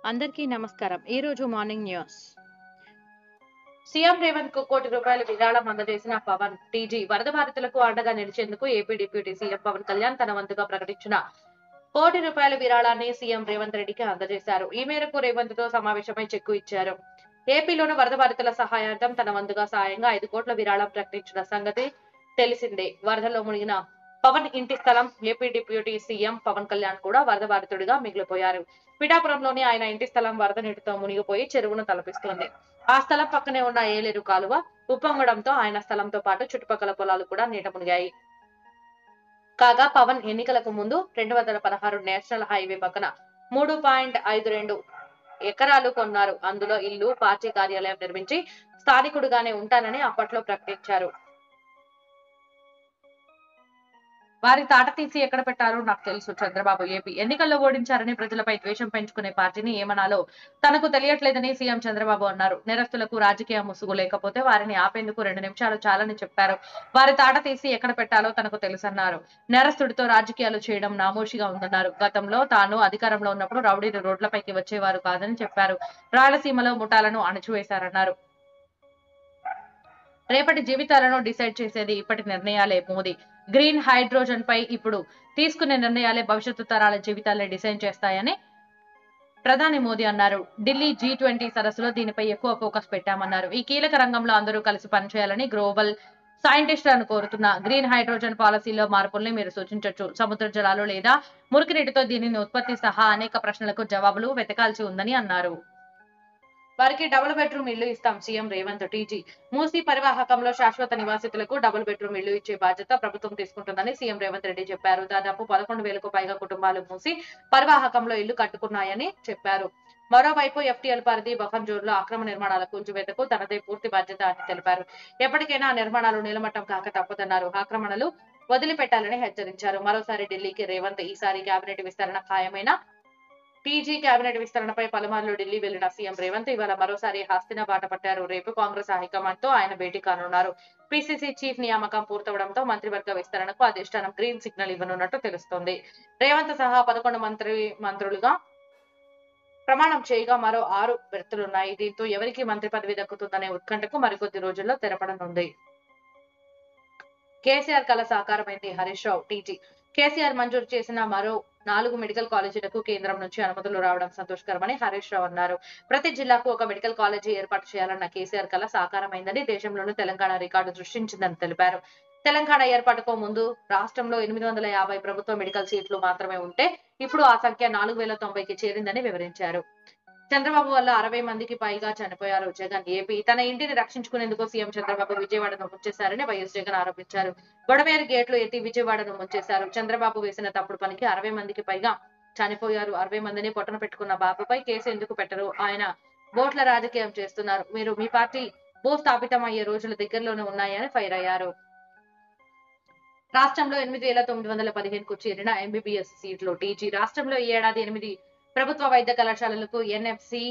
అందరికీ నమస్కారం. ఈ రోజు మార్నింగ్ న్యూస్. సీఎం రేవంత్ కు ₹1 కోటి విరాళం అందజేసిన పవన్. టీజీ వరద బాధితులకు అండగా నిలిచేందుకు AP deputy CM Pawan Kalyan తన వంతుగా ప్రకటించిన ₹1 కోటి విరాళాన్ని సీఎం రేవంత్ రెడ్డికి అందజేశారు. ఈ మేరకు రేవంత్ తో సమావేశమై చెక్కు ఇచ్చారు. ఏపీలోని వరద బాధితుల సహాయార్థం తన వంతుగా సాయంగా 5 కోట్ల విరాళం ప్రకటించిన సంగతి తెలిసిందే. వరదలో మునిగిన పవన్ ఇంటి స్థలం AP deputy CM Pawan Kalyan కూడా వరద బాధితుడిగా మిగిలిపోయారు. పిఠాపురంలోని ఆయన ఇంటి స్థలం వరద నీటితో మునిగిపోయి చెరువును తలపిస్తోంది. ఆ స్థలం పక్కనే ఉన్న ఏలేరు కాలువ ఉప్పొంగడంతో ఆయన స్థలంతో పాటు చుట్టుపక్కల పొలాలు కూడా నీట మునిగాయి. కాగా పవన్ ఎన్నికలకు ముందు 216 నేషనల్ హైవే పక్కన 3.52 ఎకరాలు కొన్నారు. అందులో ఇల్లు, పార్టీ కార్యాలయం నిర్మించి స్థానికుడుగానే ఉంటానని అప్పట్లో ప్రకటించారు. వారి తాట తీసి ఎక్కడ పెట్టారో నాకు తెలుసు. చంద్రబాబు ఏపీ ఎన్నికల్లో ఓడించారని ప్రజలపై ద్వేషం పెంచుకునే పార్టీని ఏమనాలో తనకు తెలియట్లేదని సీఎం చంద్రబాబు అన్నారు. నేరస్తులకు రాజకీయ ముసుగు లేకపోతే వారిని ఆపేందుకు 2 నిమిషాలు చాలని చెప్పారు. వారి తాట తీసి ఎక్కడ పెట్టాలో తనకు తెలుసన్నారు. నేరస్తుడితో రాజకీయాలు చేయడం నామోషిగా ఉందన్నారు. గతంలో తాను అధికారంలో ఉన్నప్పుడు రౌడీలు రోడ్లపైకి వచ్చేవారు కాదని చెప్పారు. రాయలసీమలో ముఠాలను అణచివేశారన్నారు. రేపటి జీవితాలను డిసైడ్ చేసేది ఇప్పటి నిర్ణయాలే. మోదీ గ్రీన్ హైడ్రోజన్ పై ఇప్పుడు తీసుకునే నిర్ణయాలే భవిష్యత్తు తరాల జీవితాలే డిసైడ్ చేస్తాయని ప్రధాని మోదీ అన్నారు. ఢిల్లీ G20 సదస్సులో దీనిపై ఎక్కువ ఫోకస్ పెట్టామన్నారు. ఈ కీలక రంగంలో అందరూ కలిసి పనిచేయాలని గ్లోబల్ సైంటిస్టులను కోరుతున్న గ్రీన్ హైడ్రోజన్ పాలసీలో మార్పుల్ని మీరు సూచించొచ్చు. సముద్ర జలాలు లేదా మురికి నీటితో దీనిని ఉత్పత్తి సహా అనేక ప్రశ్నలకు జవాబులు వెతకాల్సి ఉందని అన్నారు. వారికి డబుల్ బెడ్రూమ్ ఇల్లు ఇస్తాం సీఎం రేవంత్. టీజీ మూసీ పరివాహకంలో శాశ్వత నివాసితులకు డబుల్ బెడ్రూమ్ ఇల్లు ఇచ్చే బాధ్యత ప్రభుత్వం తీసుకుంటుందని సీఎం రేవంత్ రెడ్డి చెప్పారు. దాదాపు 11,000కు పైగా కుటుంబాలు మూసీ పరివాహకంలో ఇల్లు కట్టుకున్నాయని చెప్పారు. మరోవైపు ఎఫ్టీఎల్ పరిధి బఫర్జోన్లో అక్రమ నిర్మాణాల కూల్చివేతకు తనదే పూర్తి బాధ్యత అని తెలిపారు. ఎప్పటికైనా ఆ నిర్మాణాలు నిలమట్టం కాక తప్పదన్నారు. ఆక్రమణలు వదిలిపెట్టాలని హెచ్చరించారు. మరోసారి ఢిల్లీకి రేవంత్. ఈసారి కేబినెట్ విస్తరణ ఖాయమైన టీజీ కేబినెట్ విస్తరణపై పలుమార్లు ఢిల్లీ వెళ్లిన సీఎం రేవంత్ ఇవాళ మరోసారి హస్తిన బాట పట్టారు. రేపు కాంగ్రెస్ హైకమాండ్ తో ఆయన భేటీ కానున్నారు. పీసీసీ చీఫ్ నియామకం పూర్తవడంతో మంత్రివర్గ విస్తరణకు అధిష్టానం గ్రీన్ సిగ్నల్ ఇవ్వనున్నట్టు తెలుస్తోంది. రేవంత్ సహా 11 మంత్రులుగా ప్రమాణం చేయగా మరో 6 బెర్తులున్నాయి. దీంతో ఎవరికి మంత్రి పదవి దక్కుతుందనే ఉత్కంఠకు మరికొద్ది రోజుల్లో తెరపడనుంది. కేసీఆర్ కళ సాకారమైంది. హరీష్ రావు. టీజీ కేసీఆర్ మంజూరు చేసిన మరో 4 మెడికల్ కాలేజీలకు కేంద్రం నుంచి అనుమతులు రావడం సంతోషకరమని హరీష్ రావు అన్నారు. ప్రతి జిల్లాకు ఒక మెడికల్ కాలేజీ ఏర్పాటు చేయాలన్న కేసీఆర్ కళ సాకారమైందని, దేశంలోనూ తెలంగాణ రికార్డు సృష్టించిందని తెలిపారు. తెలంగాణ ఏర్పాటుకు ముందు రాష్ట్రంలో 850 ప్రభుత్వ మెడికల్ సీట్లు మాత్రమే ఉంటే ఇప్పుడు ఆ సంఖ్య 4,090కి చేరిందని వివరించారు. చంద్రబాబు వల్ల 60 మందికి పైగా చనిపోయారు. జగన్. ఏపీ తన ఇంటిని రక్షించుకునేందుకు సీఎం చంద్రబాబు విజయవాడను ముంచేశారని వైఎస్ జగన్ ఆరోపించారు. గొడవేరు గేట్లు ఎత్తి విజయవాడను ముంచేశారు. చంద్రబాబు వేసిన తప్పుడు పనికి 60 మందికి పైగా చనిపోయారు. 60 మందిని పొట్టన పెట్టుకున్న బాబుపై కేసు ఎందుకు పెట్టరు? ఆయన బోట్ల రాజకీయం చేస్తున్నారు. మీరు మీ పార్టీ భూస్థాపితం అయ్యే రోజులు దగ్గరలోనే ఉన్నాయని ఫైర్ అయ్యారు. రాష్ట్రంలో 8,915కు చేరిన ఎంబీబీఎస్ సీట్లు. టీజీ రాష్ట్రంలో ఈ ఏడాది 8 ప్రభుత్వ వైద్య కళాశాలలకు ఎన్ఎఫ్సి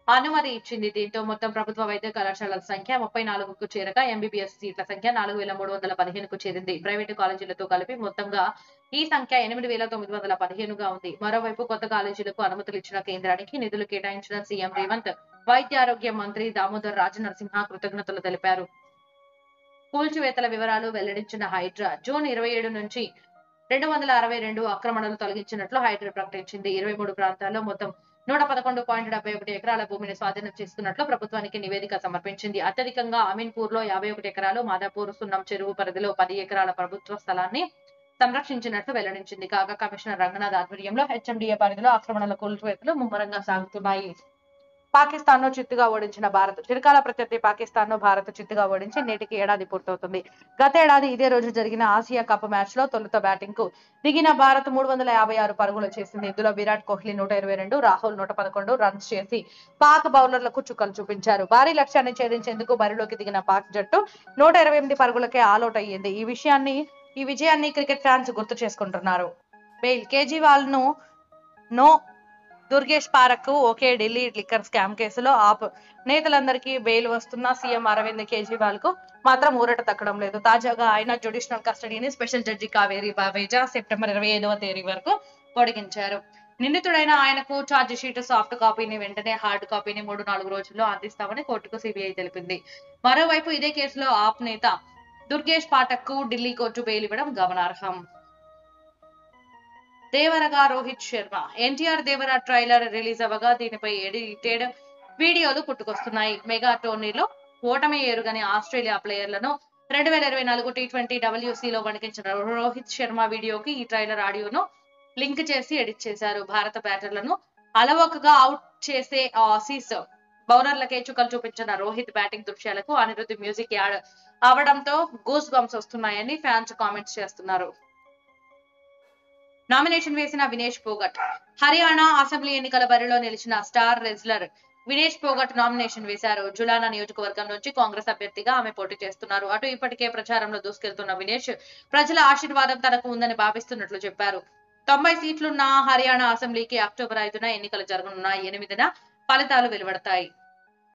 అనుమతి ఇచ్చింది. దీంతో మొత్తం ప్రభుత్వ వైద్య కళాశాలల సంఖ్య 34కు చేరగా ఎంబీబీఎస్ సీట్ల సంఖ్య 4,315కు చేరింది. ప్రైవేటు కాలేజీలతో కలిపి మొత్తంగా ఈ సంఖ్య 8,915గా ఉంది. మరోవైపు కొత్త కాలేజీలకు అనుమతులు ఇచ్చిన కేంద్రానికి నిధులు కేటాయించిన సీఎం రేవంత్ వైద్య ఆరోగ్య మంత్రి దామోదర్ రాజనరసింహ కృతజ్ఞతలు తెలిపారు. కూల్చివేతల వివరాలు వెల్లడించిన హైడ్రా జూన్ 27 నుంచి 262 ఆక్రమణలు తొలగించినట్లు హైడ్రా ప్రకటించింది. 23 ప్రాంతాల్లో మొత్తం 111.71 ఎకరాల భూమిని స్వాధీనం చేసుకున్నట్లు ప్రభుత్వానికి నివేదిక సమర్పించింది. అత్యధికంగా అమీన్పూర్ లో 51 ఎకరాలు, మాదాపూర్ సున్నం చెరువు పరిధిలో 10 ఎకరాల ప్రభుత్వ స్థలాన్ని సంరక్షించినట్లు వెల్లడించింది. కాగా కమిషనర్ రంగనాథ్ ఆధ్వర్యంలో హెచ్ఎండిఏ పరిధిలో ఆక్రమణల కూల్చివేతలు ముమ్మరంగా సాగుతున్నాయి. పాకిస్తాన్ ను చిత్తుగా ఓడించిన భారత్. చిరకాల ప్రత్యర్థి పాకిస్తాన్ ను భారత్ చిత్తుగా ఓడించి నేటికి ఏడాది పూర్తవుతుంది. గతేడాది ఇదే రోజు జరిగిన ఆసియా కప్ మ్యాచ్ లో తొలుత బ్యాటింగ్ కు దిగిన భారత్ 356 పరుగులు చేసింది. ఇందులో విరాట్ కోహ్లీ 122, రాహుల్ 111 రన్స్ చేసి పాక్ బౌలర్లకు చుక్కలు చూపించారు. భారీ లక్ష్యాన్ని ఛేదించేందుకు బరిలోకి దిగిన పాక్ జట్టు 128 పరుగులకే ఆలౌట్ అయ్యింది. ఈ విజయాన్ని క్రికెట్ ఫ్యాన్స్ గుర్తు చేసుకుంటున్నారు. బెయిల్ కేజ్రీవాల్ ను నో దుర్గేష్ పారకు ఓకే. ఢిల్లీ లిక్కర్ స్కామ్ కేసులో ఆప్ నేతలందరికీ బెయిల్ వస్తున్న సీఎం అరవింద్ కేజ్రీవాల్ కు మాత్రం ఊరట దక్కడం లేదు. తాజాగా ఆయన జ్యుడిషియల్ కస్టడీని special judge Kaveri Baweja September 25వ తేదీ వరకు పొడిగించారు. నిందితుడైన ఆయనకు ఛార్జ్ షీట్ సాఫ్ట్ కాపీని వెంటనే హార్డ్ కాపీని 3-4 రోజుల్లో అందిస్తామని కోర్టుకు సిబిఐ తెలిపింది. మరోవైపు ఇదే కేసులో ఆప్ నేత దుర్గేష్ పాఠక్ కు ఢిల్లీ కోర్టు బెయిల్ ఇవ్వడం గమనార్హం. దేవరగా రోహిత్ శర్మ ఎన్టీఆర్ దేవర ట్రైలర్ రిలీజ్ అవ్వగా దీనిపై ఎడిటెడ్ వీడియోలు పుట్టుకొస్తున్నాయి. మెగా టోర్నీలో ఓటమి ఎరుగని ఆస్ట్రేలియా ప్లేయర్లను 2024 టీ20 WCలో వణికించిన రోహిత్ శర్మ వీడియోకి ఈ ట్రైలర్ ఆడియోను లింక్ చేసి ఎడిట్ చేశారు. భారత బ్యాటర్లను అలవోకగా అవుట్ చేసే ఆసీస్ బౌలర్లకే చుక్కలు చూపించిన రోహిత్ బ్యాటింగ్ దృశ్యాలకు అనిరుద్ధ్ మ్యూజిక్ యాడ్ అవడంతో గూస్ బంప్స్ వస్తున్నాయని ఫ్యాన్స్ కామెంట్స్ చేస్తున్నారు. నామినేషన్ వేసిన వినేష్ పోగట్ హర్యానా అసెంబ్లీ ఎన్నికల బరిలో నిలిచిన star wrestler Vinesh Phogat nomination వేశారు. జులానా నియోజకవర్గం నుంచి కాంగ్రెస్ అభ్యర్థిగా ఆమె పోటీ చేస్తున్నారు. అటు ఇప్పటికే ప్రచారంలో దూసుకెళ్తున్న వినేష్ ప్రజల ఆశీర్వాదం తనకు ఉందని భావిస్తున్నట్లు చెప్పారు. 90 సీట్లున్న హర్యానా అసెంబ్లీకి అక్టోబర్ 5న ఎన్నికలు జరగనున్నాయి. 8న ఫలితాలు వెలువడతాయి.